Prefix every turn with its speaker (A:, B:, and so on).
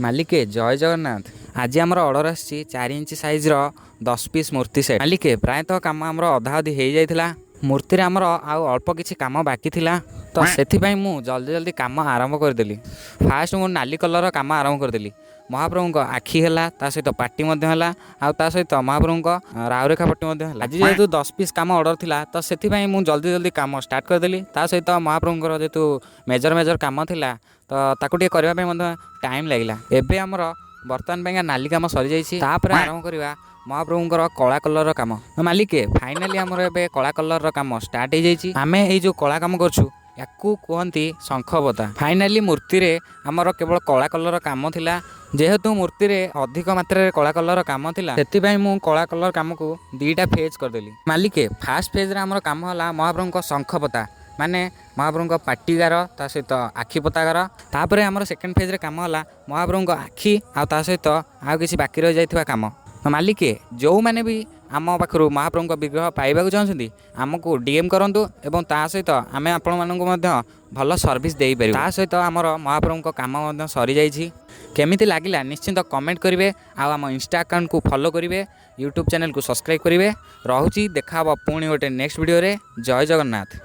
A: मालिके जय जगन्नाथ। आज आमर ऑर्डर आसी 4 इंच साइज्र 10 पीस मूर्ति सेट। मालिके प्रायतः काम आमर अधा अधी हो जाता। मूर्ति आमर आउ अल्प किसी काम बाकी थिला, तो से मु जल्दी जल्दी काम आरंभ करदेली। फास्ट मु नाली कलर काम आरंभ करदेली। महाप्रभु आखि है, सहित पार्टी आ सहित महाप्रभु राउरेखा पट्टी। आज जेहेतु 10 पीस काम ऑर्डर थिला, तो से जल्दी जल्दी काम स्टार्ट करदेली। सहित महाप्रभुर जेहेतु मेजर मेजर काम थिला, तो ताकू टे करने टाइम लगिला। एबे आमर बर्तमान पाइका नाली काम सरी जाइछि, तापर आरंभ करवा महाप्रभुंकर कला कलर काम। मालिके फाइनाली आमर एबे कला कलर काम स्टार्ट हो जाइछि। आमे ए जो कला काम करछु याकू कहती शंखबता। फाइनाली मूर्ति रे आमर केवल कला कलर काम थिला। जेहेतु मूर्ति रे अधिक मात्रा कला कलर काम थिला, सेति मु कला कलर काम को 2टा फेज करदेली। मालिके फास्ट फेज रे आमर काम होला महाप्रभुंक शंखपता, माने महाप्रभुंक पाटीगार ता सहित आखि पतागार। तापर आमर सेकेंड फेज रे काम होला महाप्रभुंक आखि आ ता सहित आ किछि बाकी रह जाइथिबा काम। मालिके जो माने भी आम पाखु महाप्रभुंक विग्रह पाइबा चाहते आमको डीएम करूँ, एवं ता सहित आम आपण मानक भल सर्विस दे पार। ता सहित आमर महाप्रभुंक काम सरी जाइछि। केमिति लागिला निश्चिंत कमेंट करेंगे। आम इंस्टा अकाउंट को फॉलो करेंगे, यूट्यूब चैनल को सब्सक्राइब करेंगे। रहुछि, देखा पुणी गोटे नेक्स्ट वीडियो रे। जय जगन्नाथ।